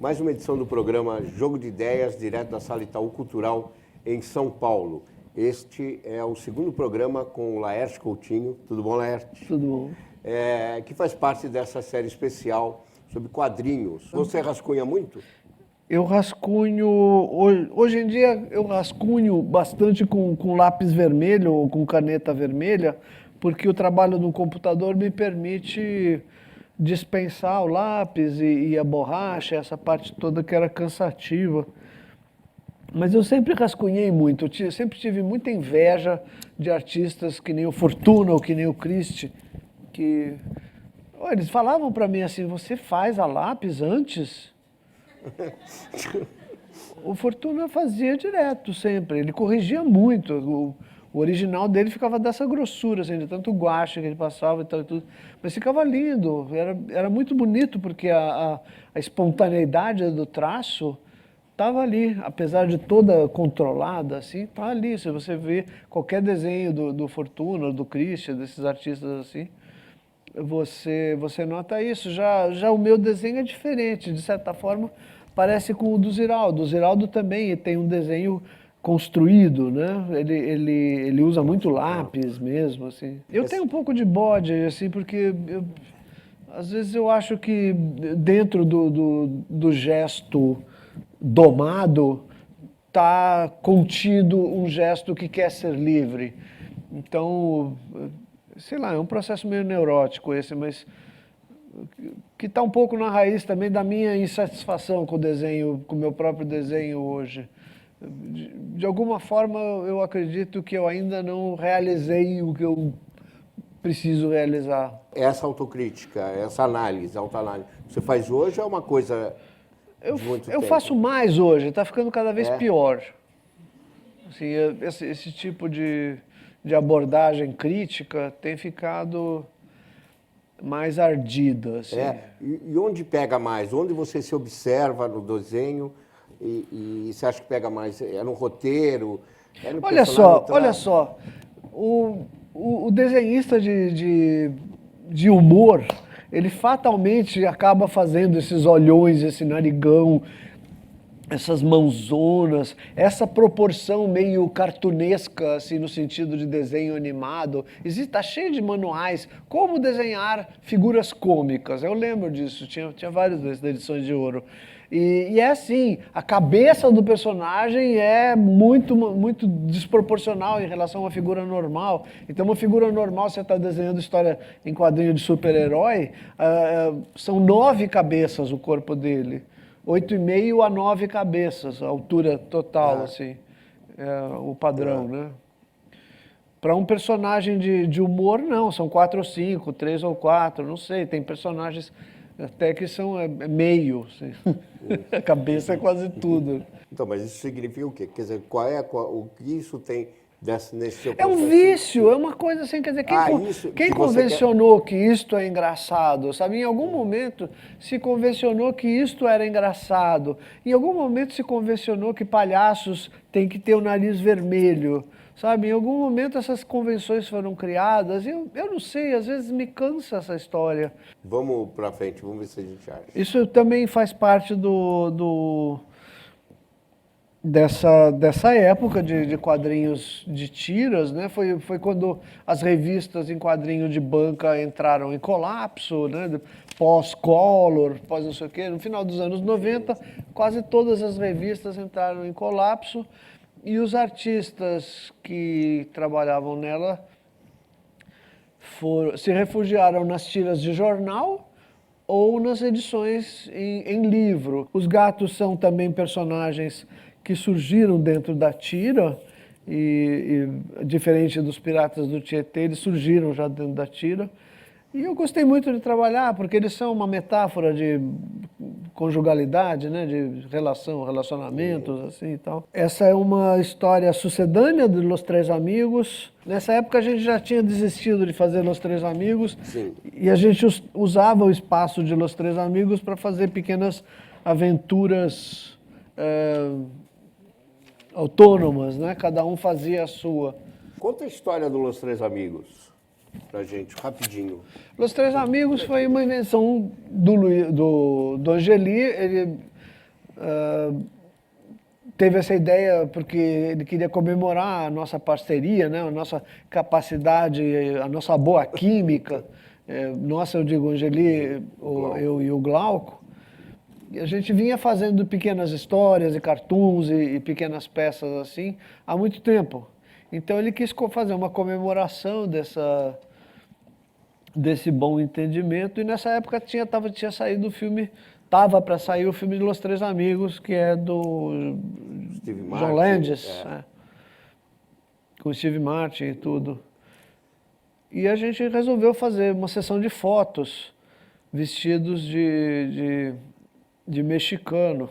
mais uma edição do programa Jogo de Ideias, direto da Sala Itaú Cultural, em São Paulo. Este é o segundo programa com o Laerte Coutinho. Tudo bom, Laerte? Tudo bom. Que faz parte dessa série especial sobre quadrinhos. Você rascunha muito? Eu rascunho, hoje em dia eu rascunho bastante com lápis vermelho ou com caneta vermelha, porque o trabalho no computador me permite dispensar o lápis e a borracha, essa parte toda que era cansativa. Mas eu sempre rascunhei muito, eu sempre tive muita inveja de artistas que nem o Fortuna ou que nem o Christie, que eles falavam para mim assim, você faz a lápis antes? O Fortuna fazia direto, sempre. Ele corrigia muito. O original dele ficava dessa grossura, assim, de tanto guache que ele passava e tal e tudo. Mas ficava lindo, era muito bonito, porque a espontaneidade do traço estava ali, apesar de toda controlada, assim, está ali. Se você vê qualquer desenho do Fortuna, do Christian, desses artistas assim, você nota isso. Já o meu desenho é diferente, de certa forma, parece com o do Ziraldo. O Ziraldo também tem um desenho construído, né? Ele usa muito lápis mesmo, assim. Eu tenho um pouco de bode, assim, porque às vezes eu acho que dentro do gesto domado está contido um gesto que quer ser livre. Então, sei lá, é um processo meio neurótico esse, mas que está um pouco na raiz também da minha insatisfação com o desenho, com o meu próprio desenho hoje. De alguma forma, eu acredito que eu ainda não realizei o que eu preciso realizar. Essa autocrítica, essa análise, autoanálise, você faz hoje é uma coisa de muito Eu tempo? faço mais hoje, está ficando cada vez pior. Assim, esse tipo de abordagem crítica tem ficado mais ardida. Assim. E onde pega mais? Onde você se observa no desenho e você acha que pega mais? É no roteiro? É no Olha só, o desenhista de humor, ele fatalmente acaba fazendo esses olhões, esse narigão, essas mãozonas, essa proporção meio cartunesca, assim, no sentido de desenho animado. Está cheio de manuais, como desenhar figuras cômicas. Eu lembro disso, tinha vários desses da Edições de Ouro. E é assim, a cabeça do personagem é muito desproporcional em relação a uma figura normal. Então, uma figura normal, você está desenhando história em quadrinho de super-herói, são 9 cabeças o corpo dele. 8,5 a 9 cabeças, a altura total, assim, o padrão, né? Para um personagem de humor, não, são 4 ou 5, 3 ou 4, não sei, tem personagens até que são meio, assim. A cabeça é quase tudo. Então, mas isso significa o quê? Quer dizer, o que isso tem nesse seu processo? É um vício, é uma coisa assim, quer dizer, quem convencionou que isto é engraçado, sabe? Em algum momento se convencionou que isto era engraçado, em algum momento se convencionou que palhaços têm que ter o nariz vermelho, sabe? Em algum momento essas convenções foram criadas, eu não sei, às vezes me cansa essa história. Vamos para frente, vamos ver se a gente acha. Isso também faz parte dessa época de quadrinhos de tiras, né? Foi quando as revistas em quadrinho de banca entraram em colapso, né? Pós-Collor, pós não sei o quê. No final dos anos 90, quase todas as revistas entraram em colapso e os artistas que trabalhavam nela se refugiaram nas tiras de jornal ou nas edições em livro. Os gatos são também personagens que surgiram dentro da tira, e diferente dos Piratas do Tietê, eles surgiram já dentro da tira. E eu gostei muito de trabalhar, porque eles são uma metáfora de conjugalidade, né, de relacionamentos, assim e tal. Essa é uma história sucedânea de Los Três Amigos. Nessa época a gente já tinha desistido de fazer Los Três Amigos. Sim. E a gente usava o espaço de Los Três Amigos para fazer pequenas aventuras autônomas, né? Cada um fazia a sua. Conta a história do Los Três Amigos pra gente, rapidinho. Los Três Amigos foi uma invenção do Angeli. teve essa ideia porque ele queria comemorar a nossa parceria, né? A nossa capacidade, a nossa boa química. Nossa, eu digo, Angeli, eu e o Glauco. E a gente vinha fazendo pequenas histórias e cartoons e pequenas peças assim há muito tempo. Então ele quis fazer uma comemoração desse bom entendimento, e nessa época tinha saído o filme, estava para sair o filme de Los Três Amigos, que é do Steve John Martin, Landis, com Steve Martin e tudo. E a gente resolveu fazer uma sessão de fotos vestidos de mexicano.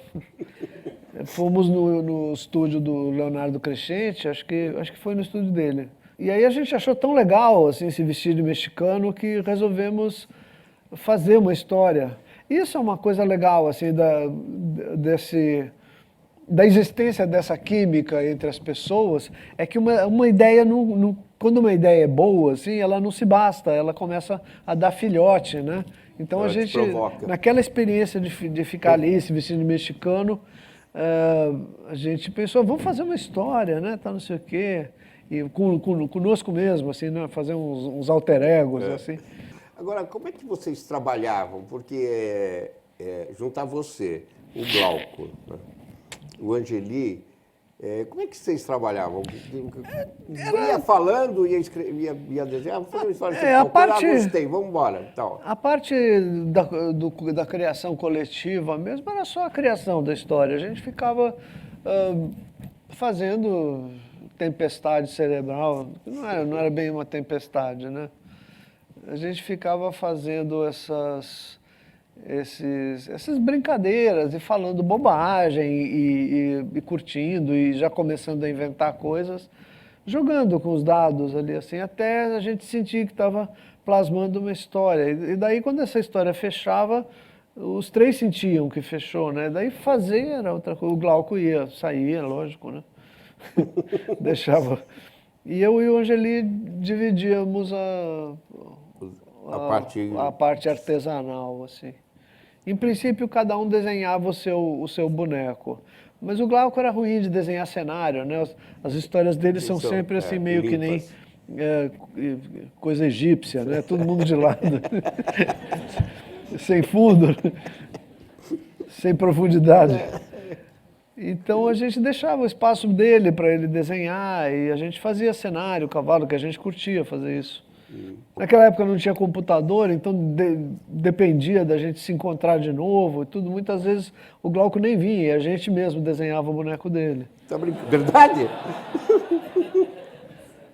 Fomos no estúdio do Leonardo Crescente, acho que foi no estúdio dele. E aí a gente achou tão legal assim, se vestir de mexicano, que resolvemos fazer uma história. Isso é uma coisa legal, assim, da existência dessa química entre as pessoas, é que uma ideia, quando uma ideia é boa, assim, ela não se basta, ela começa a dar filhote, né? Então Ela a gente, provoca. naquela experiência de ficar ali, se vestindo de mexicano, a gente pensou, vamos fazer uma história, né? Tá, não sei o quê. E conosco mesmo, assim, né? Fazer uns alter egos, assim. Agora, como é que vocês trabalhavam? Porque juntar você, o Glauco, né? O Angeli, como é que vocês trabalhavam? Ia falando, ia desenhar, vamos fazer uma história. A parte... gostei, vamos embora. Então. A parte da criação coletiva mesmo era só a criação da história. A gente ficava fazendo tempestade cerebral, não era bem uma tempestade, né? A gente ficava fazendo essas brincadeiras e falando bobagem e curtindo e já começando a inventar coisas, jogando com os dados ali, assim, até a gente sentir que estava plasmando uma história. E daí, quando essa história fechava, os três sentiam que fechou, né? Daí fazer era outra coisa. O Glauco saía, lógico, né? Deixava. E eu e o Angeli dividíamos a parte artesanal, assim. Em princípio, cada um desenhava o seu boneco. Mas o Glauco era ruim de desenhar cenário, né? As histórias dele são sempre assim, meio limpas. Que nem coisa egípcia, né? Todo mundo de lado. Sem fundo, sem profundidade. Então a gente deixava o espaço dele para ele desenhar e a gente fazia cenário, cavalo, que a gente curtia fazer isso. Naquela época não tinha computador, então dependia da gente se encontrar de novo e tudo. Muitas vezes o Glauco nem vinha, e a gente mesmo desenhava o boneco dele. Tá brincando? Verdade?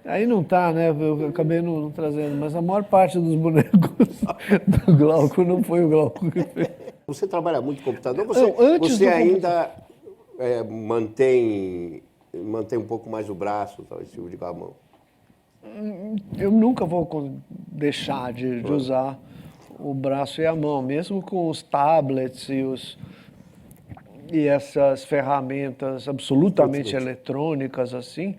Aí não tá, né? Eu acabei não trazendo, mas a maior parte dos bonecos do Glauco não foi o Glauco que fez. Você trabalha muito com computador? Você ainda mantém um pouco mais o braço, esse tipo de mão? Eu nunca vou deixar de usar o braço e a mão, mesmo com os tablets e essas ferramentas absolutamente eletrônicas assim.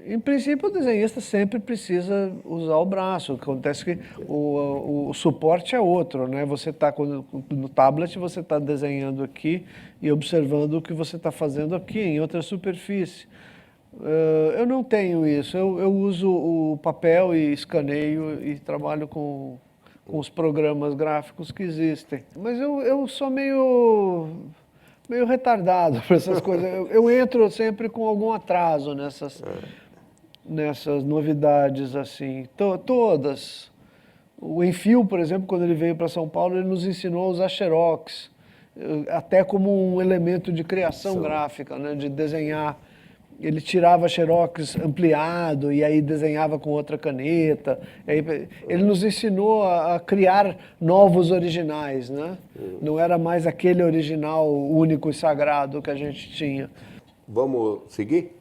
Em princípio, o desenhista sempre precisa usar o braço. Acontece que o suporte é outro, né? Você está no tablet, você está desenhando aqui e observando o que você está fazendo aqui em outra superfície. Eu não tenho isso. Eu uso o papel e escaneio e trabalho com os programas gráficos que existem. Mas eu sou meio retardado para essas coisas. Eu entro sempre com algum atraso nessas novidades, assim. Todas. O Enfio, por exemplo, quando ele veio para São Paulo, ele nos ensinou a usar Xerox, até como um elemento de criação gráfica, né, de desenhar. Ele tirava Xerox ampliado e aí desenhava com outra caneta. Ele nos ensinou a criar novos originais, né? Não era mais aquele original único e sagrado que a gente tinha. Vamos seguir?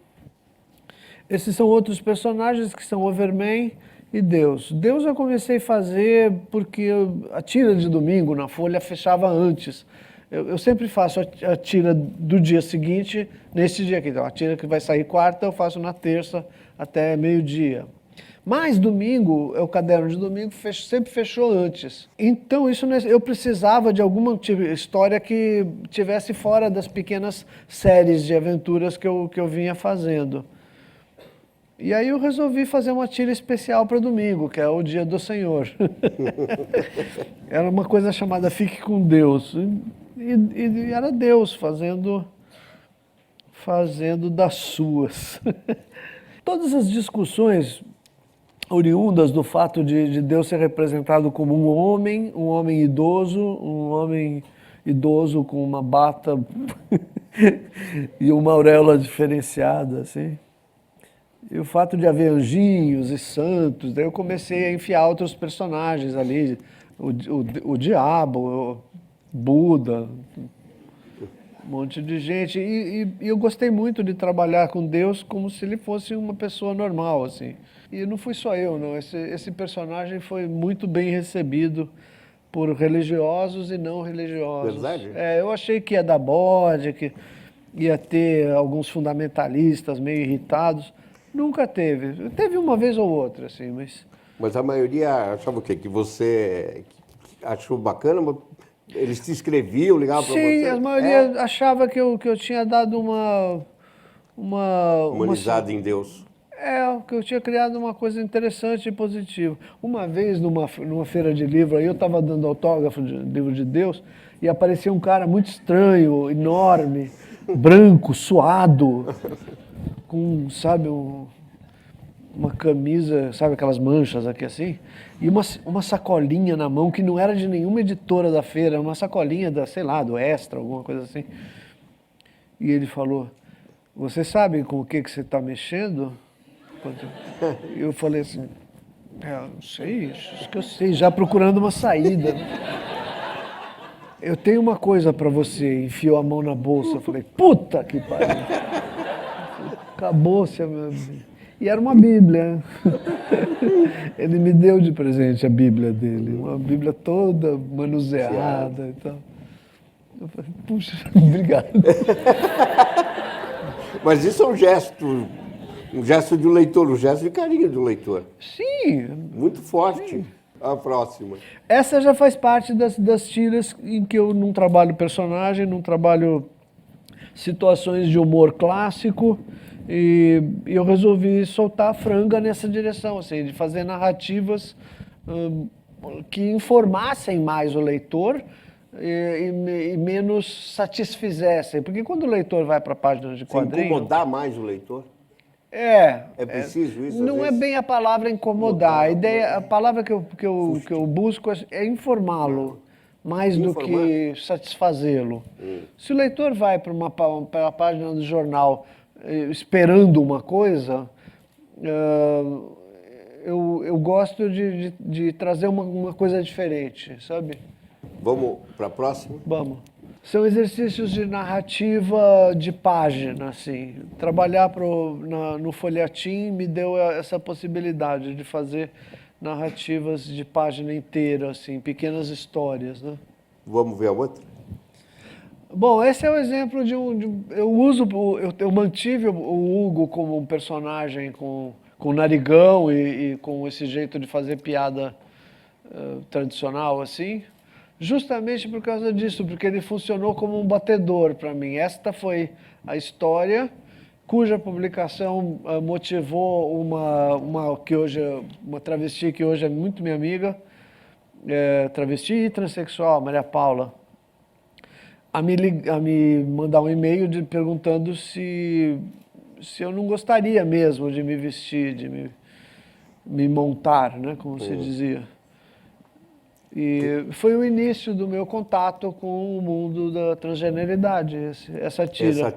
Esses são outros personagens que são Overman e Deus. Deus eu comecei a fazer porque a tira de domingo na Folha fechava antes. Eu sempre faço a tira do dia seguinte, nesse dia aqui. Então, a tira que vai sair quarta, eu faço na terça até meio-dia. Mas domingo, o caderno de domingo sempre fechou antes. Então eu precisava de alguma história que tivesse fora das pequenas séries de aventuras que eu vinha fazendo. E aí eu resolvi fazer uma tira especial para domingo, que é o Dia do Senhor. Era uma coisa chamada Fique com Deus. E era Deus fazendo das suas. Todas as discussões oriundas do fato de Deus ser representado como um homem idoso com uma bata e uma auréola diferenciada, assim. E o fato de haver anjinhos e santos, daí eu comecei a enfiar outros personagens ali, o diabo, o Buda, um monte de gente. E eu gostei muito de trabalhar com Deus como se ele fosse uma pessoa normal, assim. E não fui só eu, não. Esse personagem foi muito bem recebido por religiosos e não religiosos. Verdade? Eu achei que ia dar bode, que ia ter alguns fundamentalistas meio irritados. Nunca teve. Teve uma vez ou outra, assim, mas... Mas a maioria achava o quê? Que você achou bacana, mas eles te escreviam, ligavam para você? Sim, a maioria achava que eu tinha dado uma Humanizado em Deus. que eu tinha criado uma coisa interessante e positiva. Uma vez, numa feira de livro, aí eu estava dando autógrafo de livro de Deus, e aparecia um cara muito estranho, enorme, branco, suado, com, sabe, uma camisa, sabe aquelas manchas aqui assim, e uma sacolinha na mão que não era de nenhuma editora da feira, uma sacolinha sei lá, do Extra, alguma coisa assim. E ele falou, você sabe com o que você está mexendo? Eu falei assim, não sei, acho que eu sei, já procurando uma saída. Eu tenho uma coisa para você, enfiou a mão na bolsa, eu falei, puta que pariu. Acabou-se a minha... E era uma Bíblia. Ele me deu de presente a Bíblia dele, uma Bíblia toda manuseada e tal. Eu falei, puxa, obrigado. Mas isso é um gesto de um leitor, um gesto de carinho de um leitor. Sim. Muito forte. Sim. A próxima. Essa já faz parte das tiras em que eu não trabalho personagem, não trabalho situações de humor clássico, e eu resolvi soltar a franga nessa direção, assim, de fazer narrativas que informassem mais o leitor e menos satisfizessem. Porque quando o leitor vai para páginas de quadrinho... Incomodar mais o leitor? É preciso isso? Não é bem a palavra incomodar. A palavra que eu busco é informá-lo, mais do que satisfazê-lo. Se o leitor vai para uma página do jornal esperando uma coisa, eu gosto de trazer uma coisa diferente, sabe? Vamos para a próxima? Vamos. São exercícios de narrativa de página, assim. Trabalhar no folhetim me deu essa possibilidade de fazer narrativas de página inteira, assim, pequenas histórias, né? Vamos ver a outra? Bom, esse é o exemplo eu mantive o Hugo como um personagem com narigão e com esse jeito de fazer piada tradicional, assim. Justamente por causa disso, porque ele funcionou como um batedor para mim. Esta foi a história cuja publicação motivou uma travesti que hoje é muito minha amiga, travesti e transexual, Maria Paula, a me mandar um e-mail perguntando se eu não gostaria mesmo de me vestir, de me montar, né, como se dizia. E foi o início do meu contato com o mundo da transgeneridade, essa tira.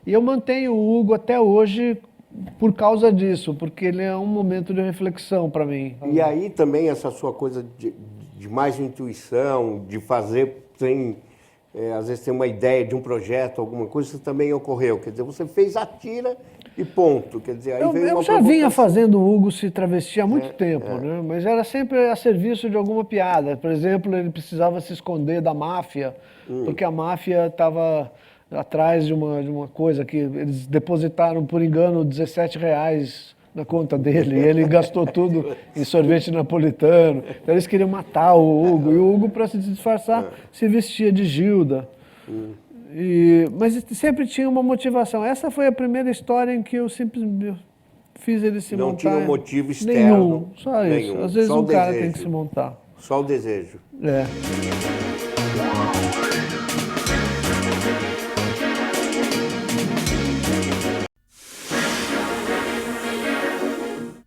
E eu mantenho o Hugo até hoje por causa disso, porque ele é um momento de reflexão para mim. E aí também essa sua coisa de mais intuição, de fazer sem... às vezes tem uma ideia de um projeto, alguma coisa, isso também ocorreu. Quer dizer, você fez a tira e ponto. Quer dizer, aí veio eu já vinha fazendo o Hugo se travestir há muito tempo, né? Mas era sempre a serviço de alguma piada. Por exemplo, ele precisava se esconder da máfia, porque a máfia estava atrás de uma coisa que eles depositaram, por engano, R$17 na conta dele, e ele gastou tudo em sorvete napolitano. Então eles queriam matar o Hugo, e o Hugo, para se disfarçar, se vestia de Gilda. Mas sempre tinha uma motivação. Essa foi a primeira história em que eu simplesmente fiz ele se montar. Não tinha um motivo externo. Nenhum, só isso. Nenhum. Às vezes Só um o cara desejo. tem que se montar. Só o desejo. É.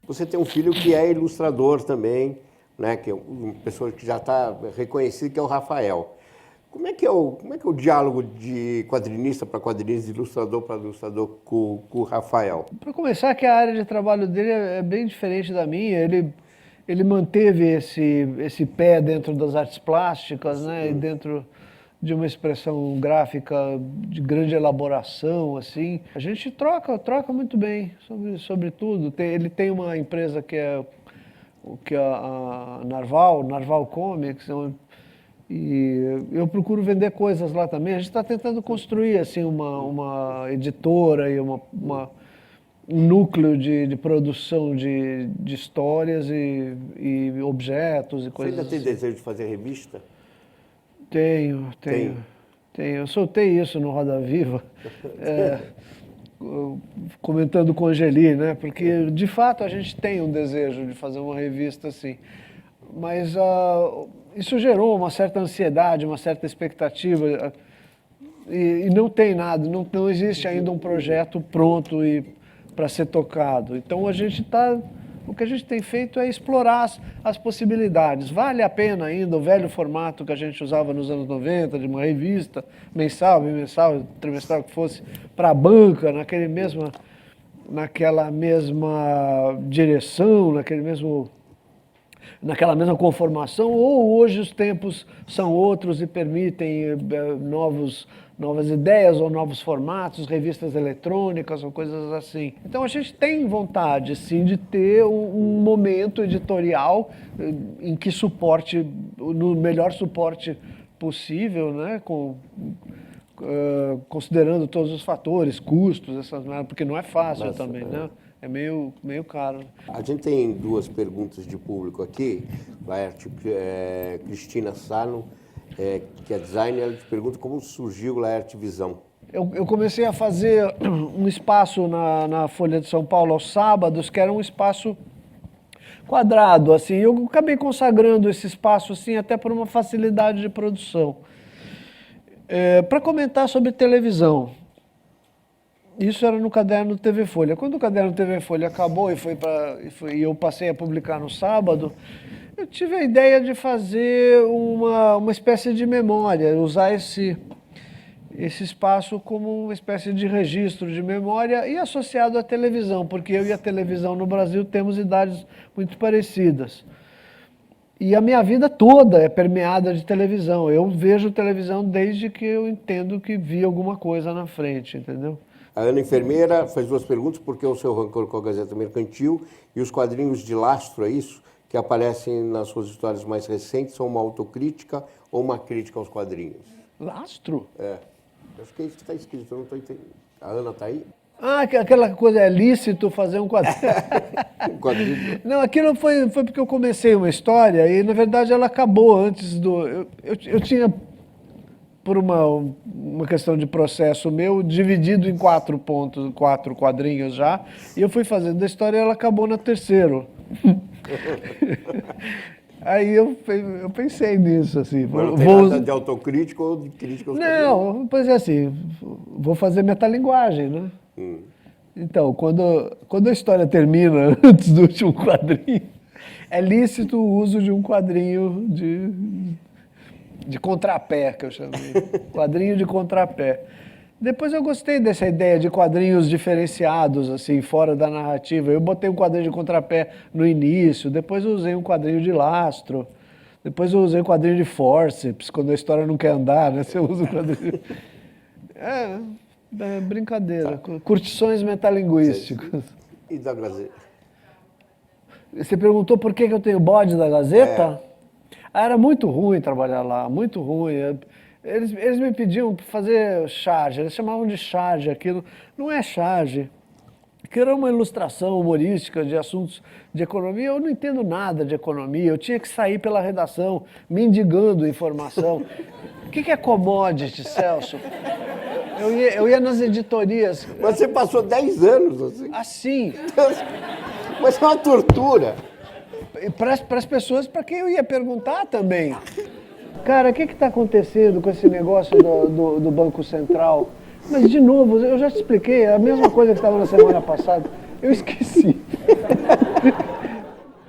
Você tem um filho que é ilustrador também, né? Que é uma pessoa que já está reconhecida, que é o Rafael. Como é que é o diálogo de quadrinista para quadrinista, de ilustrador para ilustrador com o Rafael? Para começar, que a área de trabalho dele é bem diferente da minha. Ele manteve esse pé dentro das artes plásticas, né? E dentro de uma expressão gráfica de grande elaboração, assim. A gente troca muito bem sobre tudo. Ele tem uma empresa que é a Narval Comics, e eu procuro vender coisas lá também. A gente está tentando construir assim uma editora e um núcleo de produção de histórias e objetos e Você coisas ainda tem assim. desejo de fazer revista? Tenho. Eu soltei isso no Roda Viva, comentando com a Angeli, né? Porque, de fato, a gente tem um desejo de fazer uma revista assim. Mas isso gerou uma certa ansiedade, uma certa expectativa. E não tem nada, não existe ainda um projeto pronto para ser tocado. Então, o que a gente tem feito é explorar as possibilidades. Vale a pena ainda o velho formato que a gente usava nos anos 90, de uma revista mensal, bimensal, trimestral, que fosse para a banca, naquela mesma direção, naquela mesma conformação, ou hoje os tempos são outros e permitem novas ideias ou novos formatos, revistas eletrônicas ou coisas assim. Então a gente tem vontade, sim, de ter um momento editorial em que suporte, no melhor suporte possível, né, considerando todos os fatores, custos, porque não é fácil também, né? É meio caro. A gente tem duas perguntas de público aqui. Laerte, Cristina Sano, que é designer, ela te pergunta como surgiu o Laerte Visão. Eu comecei a fazer um espaço na Folha de São Paulo aos sábados, que era um espaço quadrado, assim. Eu acabei consagrando esse espaço assim até por uma facilidade de produção. Para comentar sobre televisão. Isso era no caderno TV Folha. Quando o caderno TV Folha acabou e eu passei a publicar no sábado, eu tive a ideia de fazer uma espécie de memória, usar esse espaço como uma espécie de registro de memória e associado à televisão, porque eu e a televisão no Brasil temos idades muito parecidas. E a minha vida toda é permeada de televisão. Eu vejo televisão desde que eu entendo que vi alguma coisa na frente, entendeu? A Ana Enfermeira faz duas perguntas, porque o seu rancor com a Gazeta Mercantil e os quadrinhos de lastro, é isso? Que aparecem nas suas histórias mais recentes, são uma autocrítica ou uma crítica aos quadrinhos? Lastro? Acho que é isso que está escrito, eu não estou entendendo. A Ana está aí? Ah, aquela coisa, é lícito fazer um quadrinho. Um quadrinho. Não, aquilo foi porque eu comecei uma história e, na verdade, ela acabou antes do... Eu tinha, por uma questão de processo meu, dividido em 4 quadrinhos já, e eu fui fazendo a história e ela acabou no terceiro. Aí eu pensei nisso, assim. Mas não tem nada de autocrítica ou de crítica aos quadrinhos? Não, pois é assim, vou fazer metalinguagem, né? Então, quando a história termina antes do último quadrinho, é lícito o uso de um quadrinho de contrapé, que eu chamei. Quadrinho de contrapé. Depois eu gostei dessa ideia de quadrinhos diferenciados, assim, fora da narrativa. Eu botei um quadrinho de contrapé no início, depois eu usei um quadrinho de lastro, depois eu usei um quadrinho de forceps, quando a história não quer andar, né? Você usa o quadrinho... É brincadeira, curtições metalinguísticas. E da Gazeta? Você perguntou por que eu tenho bode da Gazeta? Era muito ruim trabalhar lá, muito ruim. Eles me pediam para fazer charge, eles chamavam de charge aquilo. Não é charge. que era uma ilustração humorística de assuntos de economia. Eu não entendo nada de economia, eu tinha que sair pela redação mendigando informação. O que é commodity, Celso? Eu ia nas editorias. Mas você passou 10 anos assim. Assim. Mas é uma tortura. Para as pessoas, para quem eu ia perguntar também. Cara, o que está acontecendo com esse negócio do Banco Central? Mas, de novo, eu já te expliquei, a mesma coisa que estava na semana passada. Eu esqueci.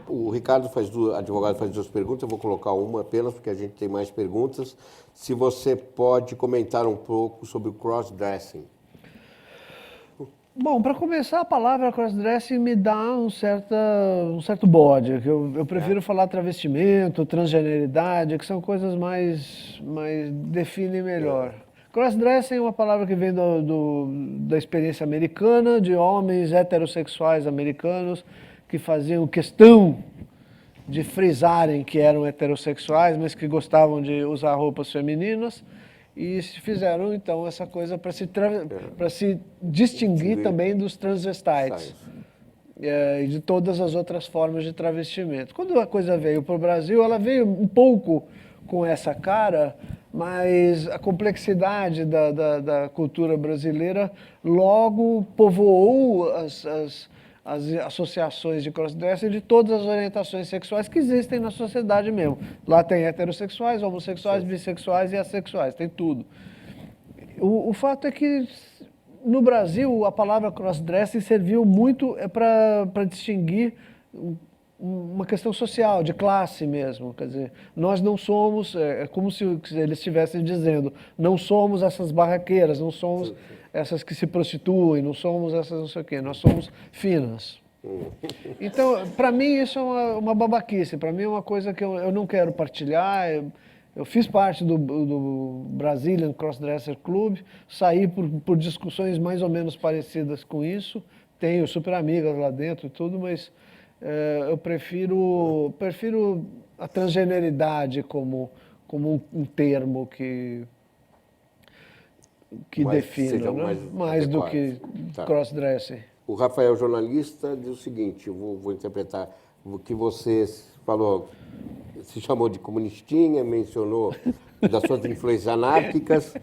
O Ricardo advogado faz 2 perguntas, eu vou colocar uma apenas, porque a gente tem mais perguntas. Se você pode comentar um pouco sobre o cross-dressing. Bom, para começar, a palavra crossdressing me dá um certo bode. Que eu prefiro falar travestimento, transgeneridade, que são coisas mais definem melhor. Crossdressing é uma palavra que vem da experiência americana, de homens heterossexuais americanos que faziam questão de frisarem que eram heterossexuais, mas que gostavam de usar roupas femininas. E fizeram, então, essa coisa para se distinguir também dos transvestites e de todas as outras formas de travestimento. Quando a coisa veio para o Brasil, ela veio um pouco com essa cara, mas a complexidade da cultura brasileira logo povoou as associações de crossdressing de todas as orientações sexuais que existem na sociedade mesmo. Lá tem heterossexuais, homossexuais, bissexuais e assexuais, tem tudo. O fato é que no Brasil a palavra crossdressing serviu muito para distinguir uma questão social, de classe mesmo. Quer dizer, nós não somos, é como se eles estivessem dizendo, não somos essas barraqueiras, não somos essas que se prostituem, não somos essas não sei o quê, nós somos finas. Então, para mim isso é uma babaquice, para mim é uma coisa que eu não quero partilhar. Eu fiz parte do Brazilian Crossdresser Club, saí por discussões mais ou menos parecidas com isso, tenho super amigas lá dentro e tudo, mas eu prefiro a transgeneridade como um termo que defina, né? Mais do que crossdressing. O Rafael, jornalista, diz o seguinte, eu vou interpretar o que você falou, se chamou de comunistinha, mencionou das suas influências anárquicas,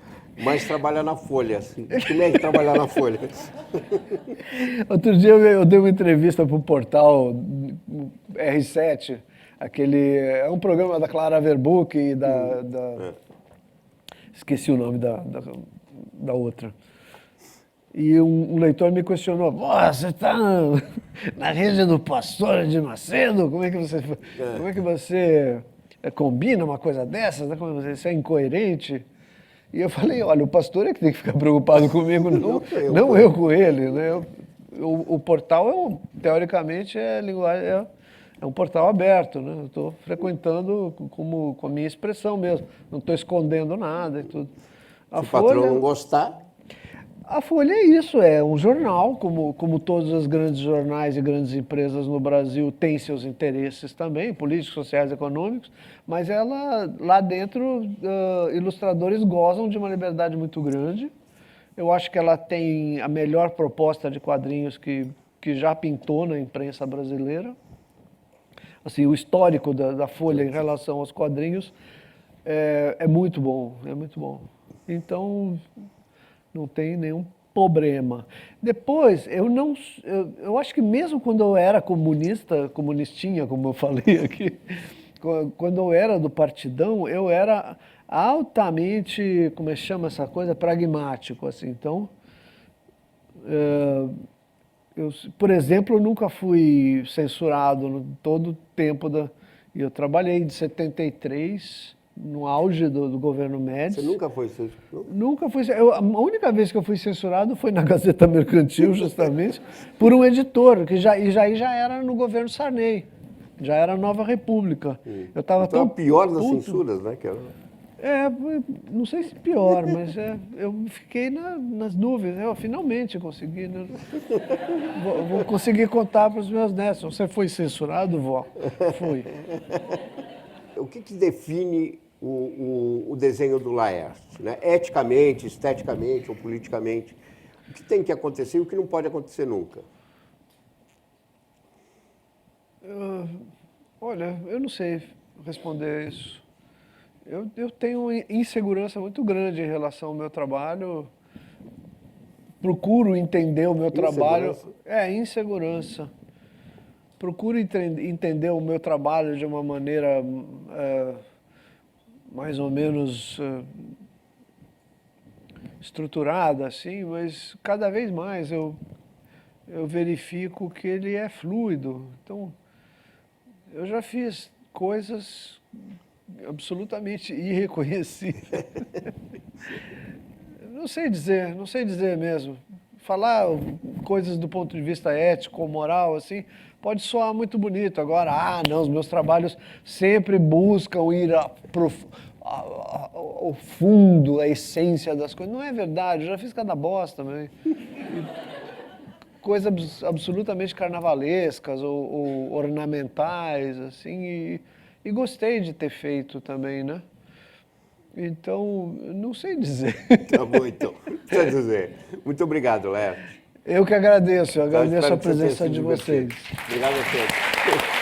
mas trabalha na Folha. Assim. Como é que trabalhar na Folha? Outro dia eu dei uma entrevista para o portal R7, é um programa da Clara Verbuck e esqueci o nome da outra. E um leitor me questionou, você está na rede do Pastor de Macedo? Como é que você combina uma coisa dessas? Né? Você é incoerente? E eu falei, olha, o pastor é que tem que ficar preocupado comigo, não eu com ele. Né? O portal, teoricamente, é um portal aberto. Né? Eu estou frequentando com a minha expressão mesmo, não estou escondendo nada e tudo. Se o patrão não gostar... A Folha é isso, é um jornal, como todos os grandes jornais e grandes empresas no Brasil têm seus interesses também, políticos, sociais, econômicos, mas lá dentro, ilustradores gozam de uma liberdade muito grande. Eu acho que ela tem a melhor proposta de quadrinhos que já pintou na imprensa brasileira. Assim, o histórico da Folha em relação aos quadrinhos é muito bom, é muito bom. Então... não tem nenhum problema. Depois, eu acho que mesmo quando eu era comunistinha, como eu falei aqui, quando eu era do Partidão, eu era altamente, como é que chama essa coisa, pragmático, assim. Então, por exemplo, eu nunca fui censurado todo o tempo e eu trabalhei de 73... no auge do governo Médici. Você nunca foi censurado? Nunca fui. A única vez que eu fui censurado foi na Gazeta Mercantil, justamente, por um editor, que já era no governo Sarney, já era Nova República. Eu estava então, a pior das censuras, né? Não sei se pior, mas eu fiquei nas dúvidas. Eu finalmente consegui, né? Vou conseguir contar para os meus netos. Você foi censurado, vó? Fui. O que define o desenho do Laerte, né? Eticamente, esteticamente ou politicamente? O que tem que acontecer e o que não pode acontecer nunca? Olha, eu não sei responder isso. Eu tenho insegurança muito grande em relação ao meu trabalho. Procuro entender o meu trabalho. Insegurança? Insegurança. Procuro entender o meu trabalho de uma maneira mais ou menos estruturada, assim, mas cada vez mais eu verifico que ele é fluido. Então, eu já fiz coisas absolutamente irreconhecíveis. Não sei dizer mesmo. Falar coisas do ponto de vista ético ou moral, assim, pode soar muito bonito. Agora, não, os meus trabalhos sempre buscam ir ao fundo, à essência das coisas. Não é verdade, eu já fiz cada bosta também. Coisas absolutamente carnavalescas ou ornamentais, assim, e gostei de ter feito também, né? Então, não sei dizer. Tá bom, então. Quer dizer, muito obrigado, Léo. Eu que agradeço, eu Tá, agradeço a espero que você tenha presença se de divertido. vocês. Obrigado a todos.